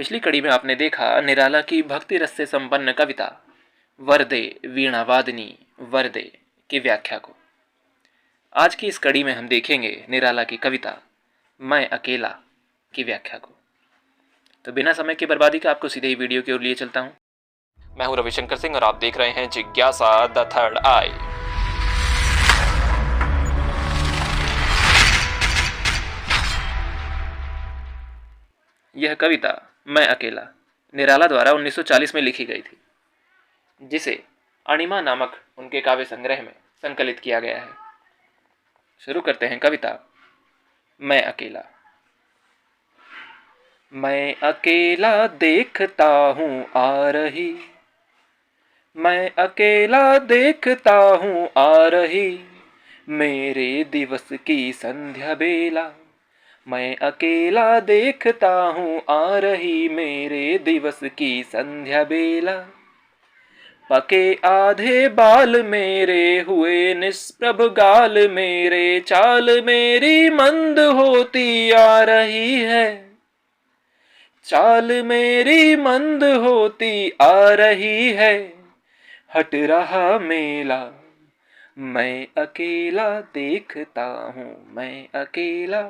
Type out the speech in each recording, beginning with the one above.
पिछली कड़ी में आपने देखा निराला की भक्ति रस से संपन्न कविता वरदे वीणा वादनी वरदे की व्याख्या को। आज की इस कड़ी में हम देखेंगे निराला की कविता मैं अकेला की व्याख्या को। तो बिना समय की बर्बादी का आपको सीधे ही वीडियो की ओर लिए चलता हूं। मैं हूं रविशंकर सिंह और आप देख रहे हैं जिज्ञासा द थर्ड आई। यह कविता मैं अकेला निराला द्वारा 1940 में लिखी गई थी, जिसे अणिमा नामक उनके काव्य संग्रह में संकलित किया गया है। शुरू करते हैं कविता मैं अकेला। मैं अकेला देखता हूँ आ रही, मैं अकेला देखता हूँ आ रही मेरे दिवस की संध्या बेला। मैं अकेला देखता हूँ आ रही मेरे दिवस की संध्या बेला। पके आधे बाल मेरे हुए निष्प्रभ गाल मेरे, चाल मेरी मंद होती आ रही है, चाल मेरी मंद होती आ रही है। हट रहा मेला मैं अकेला देखता हूँ मैं अकेला।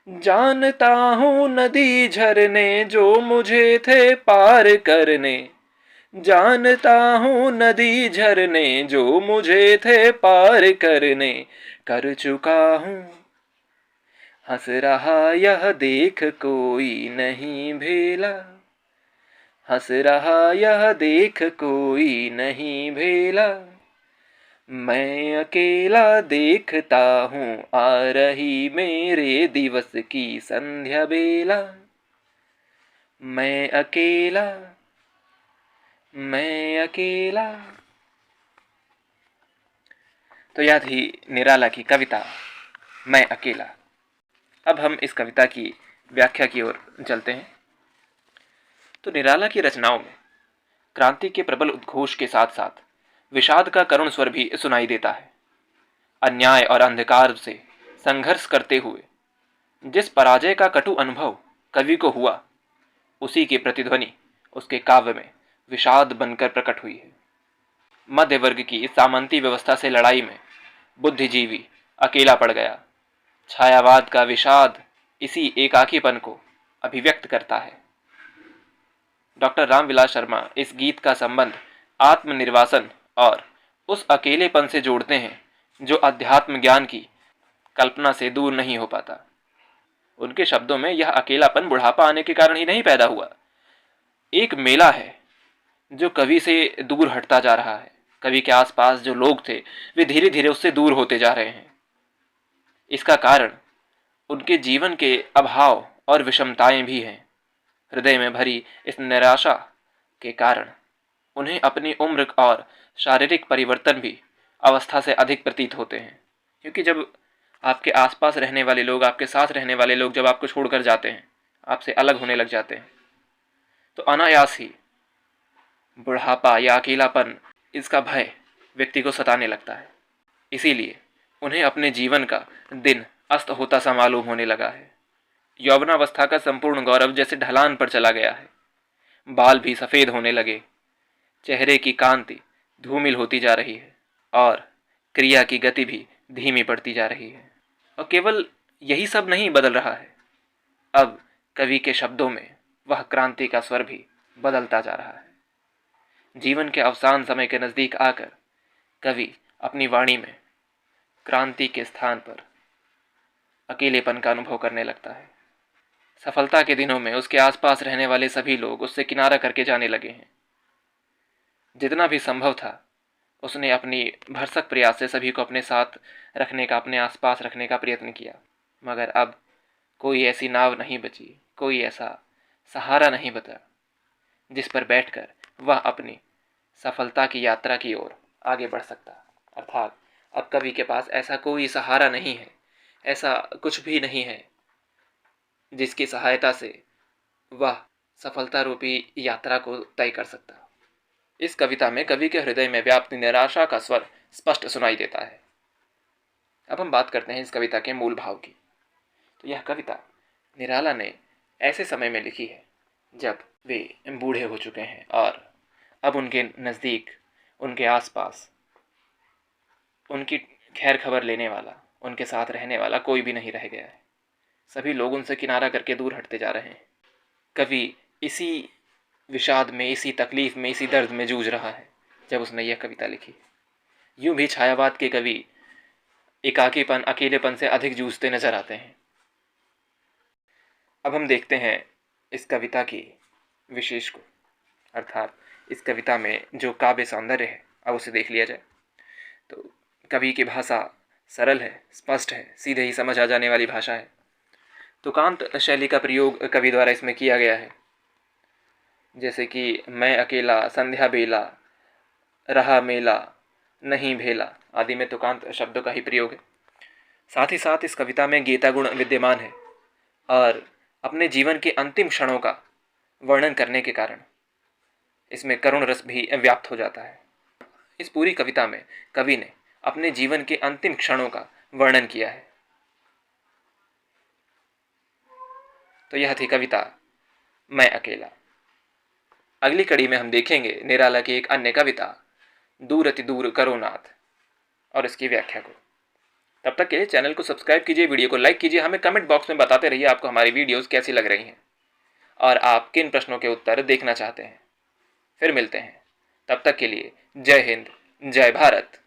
जानता हूँ नदी झरने जो मुझे थे पार करने, जानता हूँ नदी झरने जो मुझे थे पार करने, कर चुका हूँ। हंस रहा यह देख कोई नहीं भेला, हंस रहा यह देख कोई नहीं भेला। मैं अकेला देखता हूँ आ रही मेरे दिवस की संध्या बेला। मैं अकेला मैं अकेला। तो यह थी निराला की कविता मैं अकेला। अब हम इस कविता की व्याख्या की ओर चलते हैं। तो निराला की रचनाओं में क्रांति के प्रबल उद्घोष के साथ साथ विषाद का करुण स्वर भी सुनाई देता है। अन्याय और अंधकार से संघर्ष करते हुए जिस पराजय का कटु अनुभव कवि को हुआ, उसी की प्रतिध्वनि उसके काव्य में विषाद बनकर प्रकट हुई है। मध्य वर्ग की सामंती व्यवस्था से लड़ाई में बुद्धिजीवी अकेला पड़ गया। छायावाद का विषाद इसी एकाकीपन को अभिव्यक्त करता है। डॉक्टर रामविलास शर्मा इस गीत का संबंध आत्मनिर्वासन और उस अकेलेपन से जोड़ते हैं जो अध्यात्म ज्ञान की कल्पना से दूर नहीं हो पाता। उनके शब्दों में यह अकेलापन बुढ़ापा आने के कारण ही नहीं पैदा हुआ, एक मेला है जो कवि से दूर हटता जा रहा है। कवि के आसपास जो लोग थे वे धीरे धीरे उससे दूर होते जा रहे हैं। इसका कारण उनके जीवन के अभाव और विषमताएं भी हैं। हृदय में भरी इस निराशा के कारण उन्हें अपनी उम्र और शारीरिक परिवर्तन भी अवस्था से अधिक प्रतीत होते हैं, क्योंकि जब आपके आसपास रहने वाले लोग, आपके साथ रहने वाले लोग जब आपको छोड़कर जाते हैं, आपसे अलग होने लग जाते हैं, तो अनायास ही बुढ़ापा या अकेलापन, इसका भय व्यक्ति को सताने लगता है। इसीलिए उन्हें अपने जीवन का दिन अस्त होता सा मालूम होने लगा है। यौवनावस्था का संपूर्ण गौरव जैसे ढलान पर चला गया है। बाल भी सफेद होने लगे, चेहरे की कांति धूमिल होती जा रही है और क्रिया की गति भी धीमी पड़ती जा रही है। और केवल यही सब नहीं बदल रहा है, अब कवि के शब्दों में वह क्रांति का स्वर भी बदलता जा रहा है। जीवन के अवसान समय के नजदीक आकर कवि अपनी वाणी में क्रांति के स्थान पर अकेलेपन का अनुभव करने लगता है। सफलता के दिनों में उसके आसपास रहने वाले सभी लोग उससे किनारा करके जाने लगे हैं। जितना भी संभव था उसने अपनी भरसक प्रयास से सभी को अपने साथ रखने का, अपने आसपास रखने का प्रयत्न किया, मगर अब कोई ऐसी नाव नहीं बची, कोई ऐसा सहारा नहीं बचा जिस पर बैठकर वह अपनी सफलता की यात्रा की ओर आगे बढ़ सकता। अर्थात अब कवि के पास ऐसा कोई सहारा नहीं है, ऐसा कुछ भी नहीं है जिसकी सहायता से वह सफलता रूपी यात्रा को तय कर सकता। इस कविता में कवि के हृदय में व्याप्त निराशा का स्वर स्पष्ट सुनाई देता है। अब हम बात करते हैं इस कविता के मूल भाव की। तो यह कविता निराला ने ऐसे समय में लिखी है जब वे बूढ़े हो चुके हैं और अब उनके नज़दीक, उनके आसपास, उनकी खैर खबर लेने वाला, उनके साथ रहने वाला कोई भी नहीं रह गया है। सभी लोग उनसे किनारा करके दूर हटते जा रहे हैं। कवि इसी विषाद में, इसी तकलीफ में, इसी दर्द में जूझ रहा है जब उसने यह कविता लिखी। यूं भी छायावाद के कवि एकाकीपन, अकेलेपन से अधिक जूझते नजर आते हैं। अब हम देखते हैं इस कविता की विशेष को, अर्थात इस कविता में जो काव्य सौंदर्य है, अब उसे देख लिया जाए। तो कवि की भाषा सरल है, स्पष्ट है, सीधे ही समझ आ जाने वाली भाषा है। तुकांत शैली का प्रयोग कवि द्वारा इसमें किया गया है, जैसे कि मैं अकेला संध्या बेला, रहा मेला नहीं भेला आदि में तुकांत शब्दों का ही प्रयोग है। साथ ही साथ इस कविता में गीता गुण विद्यमान है और अपने जीवन के अंतिम क्षणों का वर्णन करने के कारण इसमें करुण रस भी व्याप्त हो जाता है। इस पूरी कविता में कवि ने अपने जीवन के अंतिम क्षणों का वर्णन किया है। तो यह थी कविता मैं अकेला। अगली कड़ी में हम देखेंगे निराला की एक अन्य कविता दूर अति दूर करो नाथ और इसकी व्याख्या को। तब तक के लिए चैनल को सब्सक्राइब कीजिए, वीडियो को लाइक कीजिए, हमें कमेंट बॉक्स में बताते रहिए आपको हमारी वीडियोस कैसी लग रही हैं और आप किन प्रश्नों के उत्तर देखना चाहते हैं। फिर मिलते हैं, तब तक के लिए जय हिंद, जय भारत।